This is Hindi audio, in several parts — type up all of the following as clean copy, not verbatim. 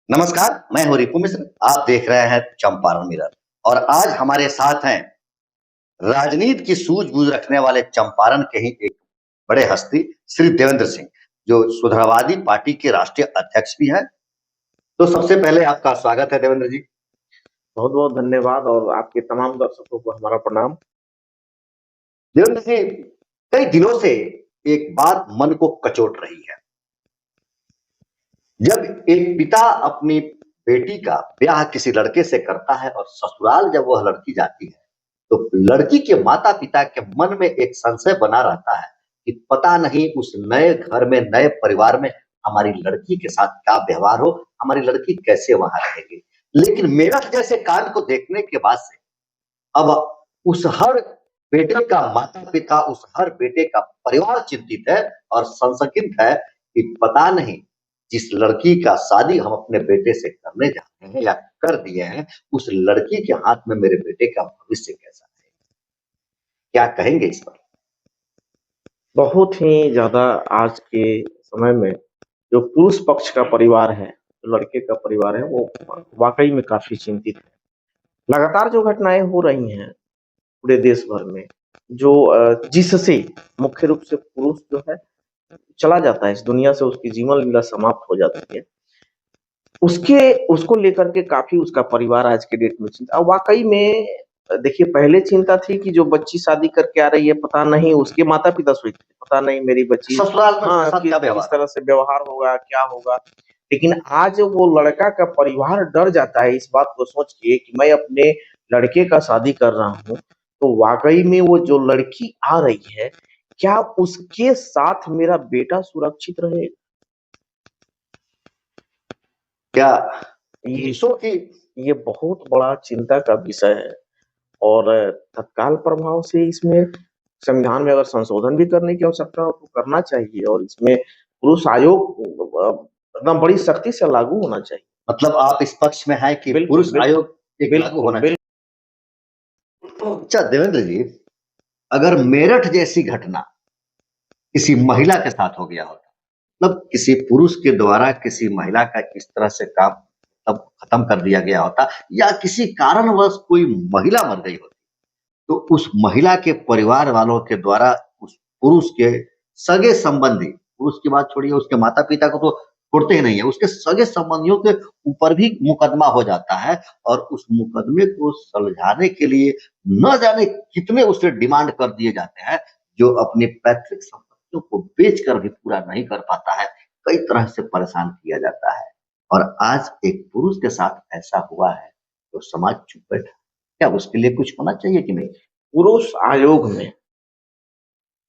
नमस्कार, मैं हूँ रिपु मिश्र। आप देख रहे हैं चंपारण मिरर और आज हमारे साथ हैं राजनीति की सूझबूझ रखने वाले चंपारण के ही एक बड़े हस्ती श्री देवेंद्र सिंह, जो सुधारवादी पार्टी के राष्ट्रीय अध्यक्ष भी हैं। तो सबसे पहले आपका स्वागत है देवेंद्र जी। बहुत बहुत धन्यवाद और आपके तमाम दर्शकों को हमारा प्रणाम। देवेंद्र जी, कई दिनों से एक बात मन को कचोट रही है। जब एक पिता अपनी बेटी का ब्याह किसी लड़के से करता है और ससुराल जब वह लड़की जाती है, तो लड़की के माता पिता के मन में एक संशय बना रहता है कि पता नहीं उस नए घर में, नए परिवार में हमारी लड़की के साथ क्या व्यवहार हो, हमारी लड़की कैसे वहां रहेगी। लेकिन मेरठ जैसे कांड को देखने के बाद से अब उस हर बेटे का माता पिता, उस हर बेटे का परिवार चिंतित है और संशयित है कि पता नहीं जिस लड़की का शादी हम अपने बेटे से करने जा रहे हैं या कर दिए हैं, उस लड़की के हाथ में मेरे बेटे का भविष्य कैसा है। क्या कहेंगे इस पर? बहुत ही ज्यादा आज के समय में जो पुरुष पक्ष का परिवार है, जो लड़के का परिवार है, वो वाकई में काफी चिंतित है। लगातार जो घटनाएं हो रही हैं पूरे देश भर में, जो जिससे मुख्य रूप से पुरुष जो है चला जाता है इस दुनिया से, उसकी जीवन लीला समाप्त हो जाती है, उसके उसको लेकर के काफी उसका परिवार आज के डेट में चिंता। वाकई में देखिए, पहले चिंता थी कि जो बच्ची शादी करके आ रही है, पता नहीं उसके माता पिता सोचते पता नहीं मेरी बच्ची ससुराल में हाँ साथ क्या किस व्यवहार? तरह से व्यवहार होगा, क्या होगा। लेकिन आज वो लड़का का परिवार डर जाता है इस बात को सोच के कि मैं अपने लड़के का शादी कर रहा हूँ, तो वाकई में वो जो लड़की आ रही है, क्या उसके साथ मेरा बेटा सुरक्षित रहे। क्या ये पुरुषों की ये बहुत बड़ा चिंता का विषय है और तत्काल प्रभाव से इसमें संविधान में अगर संशोधन भी करने की आवश्यकता हो तो करना चाहिए और इसमें पुरुष आयोग एकदम बड़ी सख्ती से लागू होना चाहिए। मतलब आप इस पक्ष में है कि बिल्कुल पुरुष आयोग एक लागू बिल्कुल होना बिल्कुल। चाहिए। अच्छा देवेंद्र जी, अगर मेरठ जैसी घटना किसी महिला के साथ हो गया होता, मतलब किसी पुरुष के द्वारा किसी महिला का इस तरह से काम तब खत्म कर दिया गया होता या किसी कारणवश कोई महिला मर गई होती, तो उस महिला के परिवार वालों के द्वारा उस पुरुष के सगे संबंधी, पुरुष की बात छोड़िए, उसके माता पिता को तो छोड़ते ही नहीं है, उसके सगे संबंधियों के ऊपर भी मुकदमा हो जाता है और उस मुकदमे को सुलझाने के लिए न जाने कितने उससे डिमांड कर दिए जाते हैं, जो अपनी पैतृक संपत्तियों को बेचकर भी पूरा नहीं कर पाता है। कई तरह से परेशान किया जाता है और आज एक पुरुष के साथ ऐसा हुआ है तो समाज चुप बैठा। क्या उसके लिए कुछ होना चाहिए कि नहीं? पुरुष आयोग में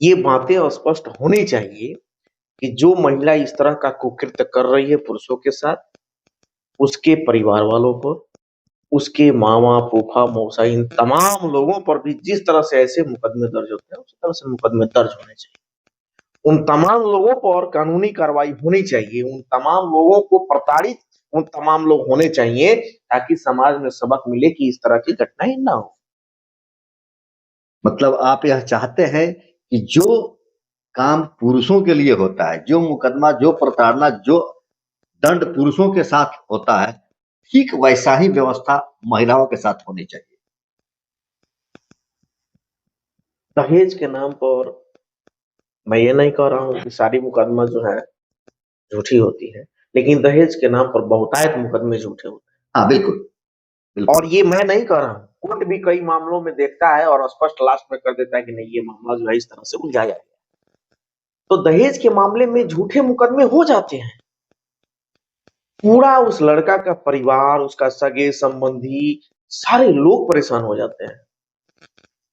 ये बातें स्पष्ट होनी चाहिए कि जो महिला इस तरह का कुकृत्य कर रही है पुरुषों के साथ, उसके परिवार वालों पर, उसके मामा फूफा मौसा, इन तमाम लोगों पर भी जिस तरह से ऐसे मुकदमे दर्ज होते हैं, उस तरह से मुकदमे दर्ज होने चाहिए। उन तमाम लोगों पर कानूनी कार्रवाई होनी चाहिए, उन तमाम लोगों को प्रताड़ित उन तमाम लोग होने चाहिए, ताकि समाज में सबक मिले कि इस तरह की घटनाएं ना हो। मतलब आप यह चाहते हैं कि जो काम पुरुषों के लिए होता है, जो मुकदमा, जो प्रताड़ना, जो दंड पुरुषों के साथ होता है, ठीक वैसा ही व्यवस्था महिलाओं के साथ होनी चाहिए। दहेज के नाम पर मैं ये नहीं कह रहा हूँ कि सारी मुकदमा जो है झूठी होती है, लेकिन दहेज के नाम पर बहुतायत मुकदमे झूठे होते हाँ, बिल्कुल, हैं। बिल्कुल। और ये मैं नहीं कह रहा हूँ, कोर्ट भी कई मामलों में देखता है और स्पष्ट लास्ट में कर देता है कि नहीं, ये मामला जो है इस तरह से उलझाया गया। तो दहेज के मामले में झूठे मुकदमे हो जाते हैं, पूरा उस लड़का का परिवार, उसका सगे संबंधी, सारे लोग परेशान हो जाते हैं।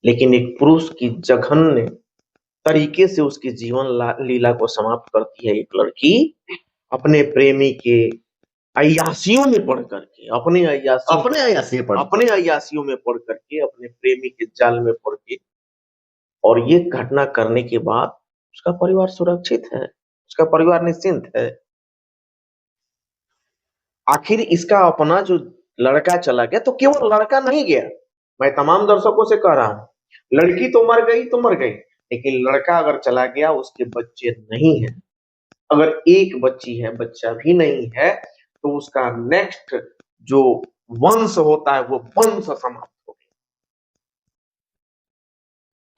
लेकिन एक पुरुष की जघन्य तरीके से उसकी जीवन लीला को समाप्त करती है एक लड़की, अपने प्रेमी के अय्यासियों में पढ़ करके, अपने अय्यासियों में पढ़ करके, अपने प्रेमी के जाल में पढ़ के, और ये घटना करने के बाद उसका परिवार सुरक्षित है, उसका परिवार निश्चिंत है। आखिर इसका अपना जो लड़का चला गया, तो केवल लड़का नहीं गया, मैं तमाम दर्शकों से कह रहा हूं, लड़की तो मर गई तो मर गई, लेकिन लड़का अगर चला गया, उसके बच्चे नहीं है, अगर एक बच्ची है, बच्चा भी नहीं है, तो उसका नेक्स्ट जो वंश होता है वो वंश समाप्त हो गया।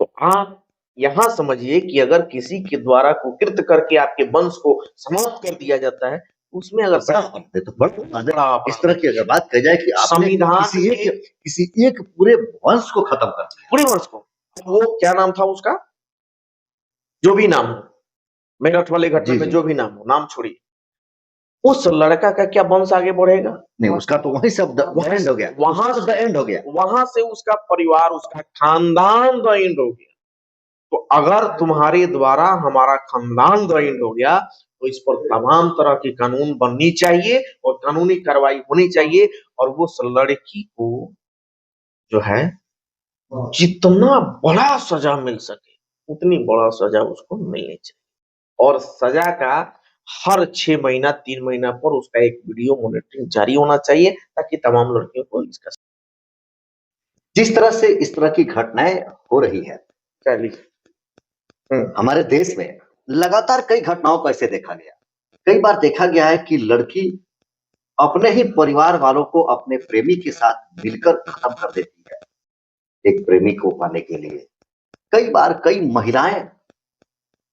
तो आप यहां समझिए कि अगर किसी के द्वारा कुकृत्य करके आपके वंश को समाप्त कर दिया जाता है, उसमें अगर बड़ा अपराध है, तो बड़ा अपराध इस तरह की अगर बात कही जाए कि आपने संविधान किसी एक पूरे वंश को खत्म कर दिया, पूरे वंश को, वो क्या नाम था उसका, जो भी नाम हो, मेरठ वाले घटना जी में जी जो भी नाम हो, नाम छोड़िए, उस लड़का का क्या वंश आगे बढ़ेगा? नहीं, उसका तो वहीं सब एंड हो गया, वहां उसका तो एंड हो गया। वहां से उसका परिवार, उसका खानदान द एंड हो गया। तो अगर तुम्हारे द्वारा हमारा खानदान द एंड हो गया, तो इस पर तमाम तरह की कानून बननी चाहिए और कानूनी कार्रवाई होनी चाहिए, और वो उस लड़की को जो है जितना बड़ा सजा मिल सके उतनी बड़ा सजा उसको मिलनी चाहिए। और सजा का हर 6 महीना 3 महीना पर उसका एक वीडियो मॉनिटरिंग जारी होना चाहिए, ताकि तमाम लड़कियों को इसका जिस तरह से इस तरह की घटनाएं हो रही है हमारे देश में, लगातार कई घटनाओं को ऐसे देखा गया। कई बार देखा गया है कि लड़की अपने ही परिवार वालों को अपने प्रेमी के साथ मिलकर खत्म कर देती है एक प्रेमी को पाने के लिए। कई बार कई महिलाएं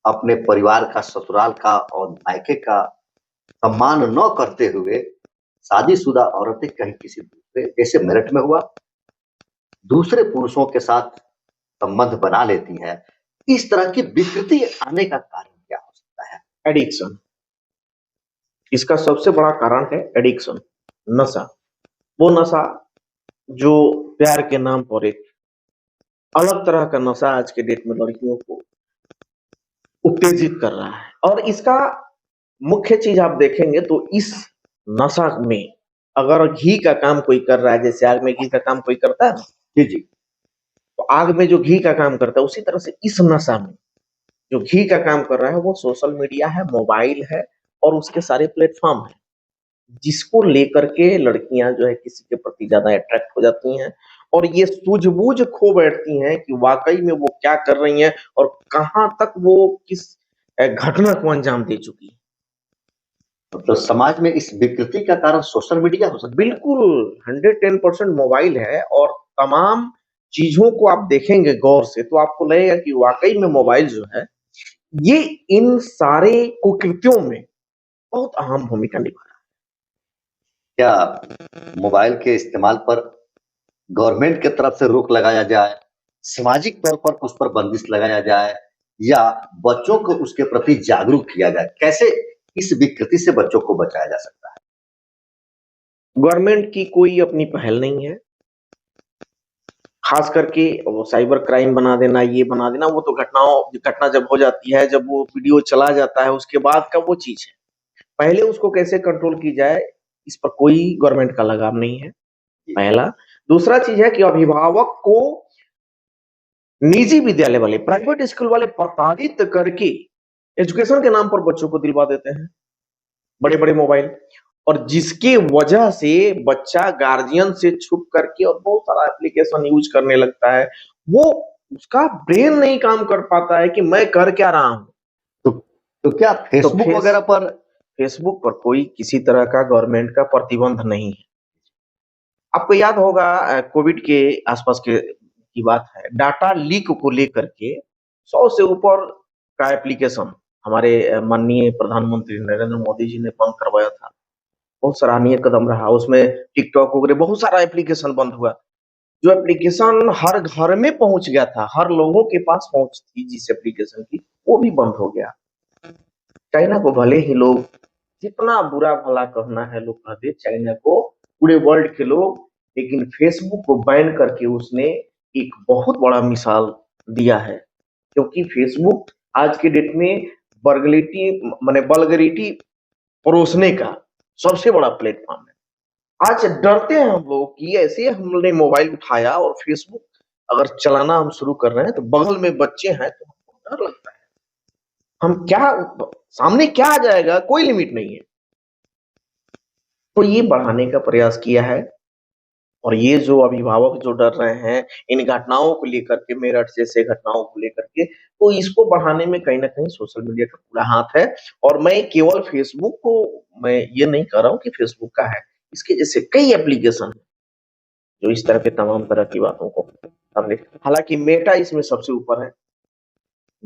अपने परिवार का, ससुराल का और मायके का सम्मान न करते हुए शादीशुदा औरतें कहीं किसी दूसरे, जैसे मेरठ में हुआ, दूसरे पुरुषों के साथ संबंध बना लेती हैं। इस तरह की विकृति आने का कारण क्या हो सकता है? एडिक्शन, इसका सबसे बड़ा कारण है एडिक्शन, नशा। वो नशा जो प्यार के नाम पर एक अलग तरह का नशा आज के डेट में लड़कियों को उत्तेजित कर रहा है। और इसका मुख्य चीज आप देखेंगे तो इस नशा में अगर घी का काम कोई कर रहा है, जैसे आग में घी का काम कोई करता है, जी जी, तो आग में जो घी का काम करता है, उसी तरह से इस नशा में जो घी का काम कर रहा है वो सोशल मीडिया है, मोबाइल है और उसके सारे प्लेटफॉर्म है, जिसको लेकर के लड़कियां जो है किसी के प्रति ज्यादा अट्रैक्ट हो जाती हैं और ये सूझबूझ खो बैठती हैं कि वाकई में वो क्या कर रही हैं और कहां तक वो किस घटना को अंजाम दे चुकी है। तो समाज में इस विकृति का कारण सोशल मीडिया हो सकता है। बिल्कुल 110% मोबाइल है, और तमाम चीजों को आप देखेंगे गौर से तो आपको लगेगा कि वाकई में मोबाइल जो है ये इन सारे कुकृत्यों में बहुत अहम भूमिका निभा रहा क्या मोबाइल के इस्तेमाल पर गवर्नमेंट की तरफ से रोक लगाया जाए, सामाजिक तौर पर उस पर बंदिश लगाया जाए, या बच्चों को उसके प्रति जागरूक किया जाए? कैसे इस विकृति से बच्चों को बचाया जा सकता है? है। गवर्नमेंट की कोई अपनी पहल नहीं है, खास करके वो साइबर क्राइम बना देना, ये बना देना, वो तो घटना जब हो जाती है, जब वो वीडियो चला जाता है उसके बाद का वो चीज है। पहले उसको कैसे कंट्रोल की जाए इस पर कोई गवर्नमेंट का लगाम नहीं है, पहला। दूसरा चीज है कि अभिभावक को निजी विद्यालय वाले, प्राइवेट स्कूल वाले प्रताड़ित करके एजुकेशन के नाम पर बच्चों को दिलवा देते हैं बड़े बड़े मोबाइल, और जिसकी वजह से बच्चा गार्जियन से छुप करके और बहुत सारा एप्लीकेशन यूज करने लगता है। वो उसका ब्रेन नहीं काम कर पाता है कि मैं कर क्या रहा हूं। तो क्या फेसबुक वगैरह पर फेसबुक पर कोई किसी तरह का गवर्नमेंट का प्रतिबंध नहीं है। आपको याद होगा कोविड के आसपास की बात है, डाटा लीक को लेकर के 100 से ऊपर का एप्लीकेशन हमारे माननीय प्रधानमंत्री नरेंद्र मोदी जी ने बंद करवाया था। बहुत सराहनीय कदम रहा। उसमें टिकटॉक वगैरह बहुत सारा एप्लीकेशन बंद हुआ। जो एप्लीकेशन हर घर में पहुंच गया था, हर लोगों के पास पहुंच थी जिस एप्लीकेशन की, वो भी बंद हो गया। चाइना को भले ही लोग जितना बुरा भला कहना है लोग कह दे, चाइना को, पूरे वर्ल्ड के लोग, लेकिन फेसबुक को बैन करके उसने एक बहुत बड़ा मिसाल दिया है। क्योंकि फेसबुक आज के डेट में बर्गलिटी माने बल्गरिटी परोसने का सबसे बड़ा प्लेटफॉर्म है। आज डरते हैं हम लोग कि ऐसे हमने मोबाइल उठाया और फेसबुक अगर चलाना हम शुरू कर रहे हैं तो बगल में बच्चे हैं तो हमको डर लगता है। हम क्या, सामने क्या आ जाएगा कोई लिमिट नहीं है। तो ये बढ़ाने का प्रयास किया है और ये जो अभिभावक जो डर रहे हैं इन घटनाओं को लेकर के, मेरठ जैसे घटनाओं को लेकर के, तो इसको बढ़ाने में कहीं न कहीं सोशल मीडिया का पूरा हाथ है। और मैं केवल फेसबुक को मैं ये नहीं कह रहा हूँ कि फेसबुक का है, इसके जैसे कई एप्लीकेशन हैं, जो इस तरह के तमाम तरह की बातों को सामने, हालाँकि मेटा इसमें सबसे ऊपर है।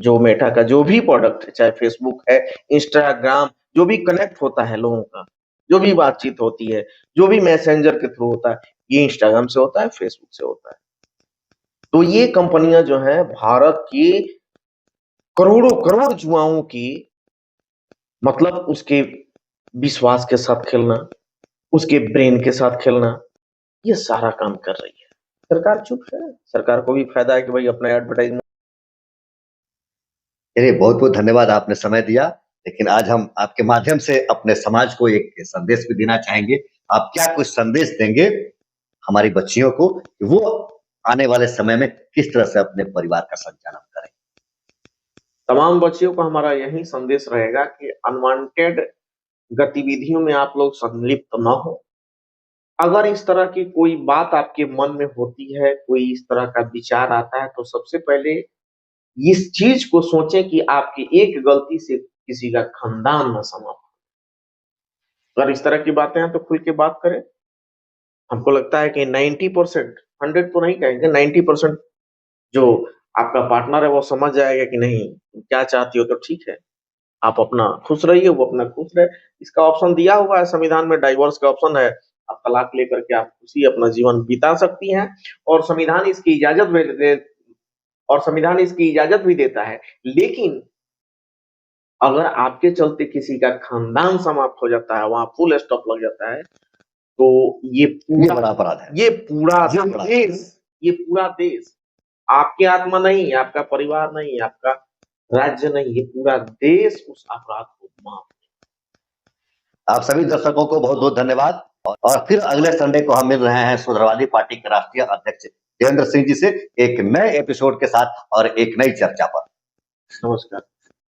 जो मेटा का जो भी प्रोडक्ट है, चाहे फेसबुक है, इंस्टाग्राम, जो भी कनेक्ट होता है लोगों का, जो भी बातचीत होती है, जो भी मैसेंजर के थ्रू होता है, ये इंस्टाग्राम से होता है, फेसबुक से होता है। तो ये कंपनियां जो है भारत की करोड़ों करोड़ युवाओं की, मतलब उसके विश्वास के साथ खेलना, उसके ब्रेन के साथ खेलना, ये सारा काम कर रही है। सरकार चुप है, सरकार को भी फायदा है कि भाई अपना एडवर्टाइजमेंट। चलिए, बहुत-बहुत धन्यवाद, आपने समय दिया। लेकिन आज हम आपके माध्यम से अपने समाज को एक संदेश भी देना चाहेंगे। आप क्या कुछ संदेश देंगे हमारी बच्चियों को कि वो आने वाले समय में किस तरह से अपने परिवार का संचालन करें? तमाम बच्चियों को हमारा यही संदेश रहेगा कि अनवांटेड गतिविधियों में आप लोग संलिप्त न हो। अगर इस तरह की कोई बात आपके मन में होती है, कोई इस तरह का विचार आता है, तो सबसे पहले इस चीज को सोचें कि आपकी एक गलती से किसी का खानदान न समाप्त हो। अगर इस तरह की बातें हैं तो खुल के बात करें। हमको लगता है कि 90%, 100 तो नहीं कहेंगे, 90% जो आपका पार्टनर है वो समझ जाएगा कि नहीं, तुम क्या चाहती हो तो ठीक है। आप अपना खुश रहिए, वो अपना खुश रहे। इसका ऑप्शन दिया हुआ है संविधान में, डाइवोर्स का ऑप्शन है। आप तलाक लेकर के आप खुशी अपना जीवन बिता सकती हैं, और संविधान इसकी इजाजत भी देता है। लेकिन अगर आपके चलते किसी का खानदान समाप्त हो जाता है, वहाँ फुल स्टॉप लग जाता है, तो ये ये बड़ा अपराध है। ये पूरा ये बड़ा देश, ये पूरा देश, आपकी आत्मा नहीं, आपका परिवार नहीं, आपका राज्य नहीं, ये पूरा देश उस अपराध को माफ। आप सभी दर्शकों को बहुत-बहुत धन्यवाद, और फिर अगले संडे को हम मिल रहे हैं सुधरवादी पार्टी के राष्ट्रीय अध्यक्ष देवेंद्र सिंह जी से एक नए एपिसोड के साथ और एक नई चर्चा पर। नमस्कार।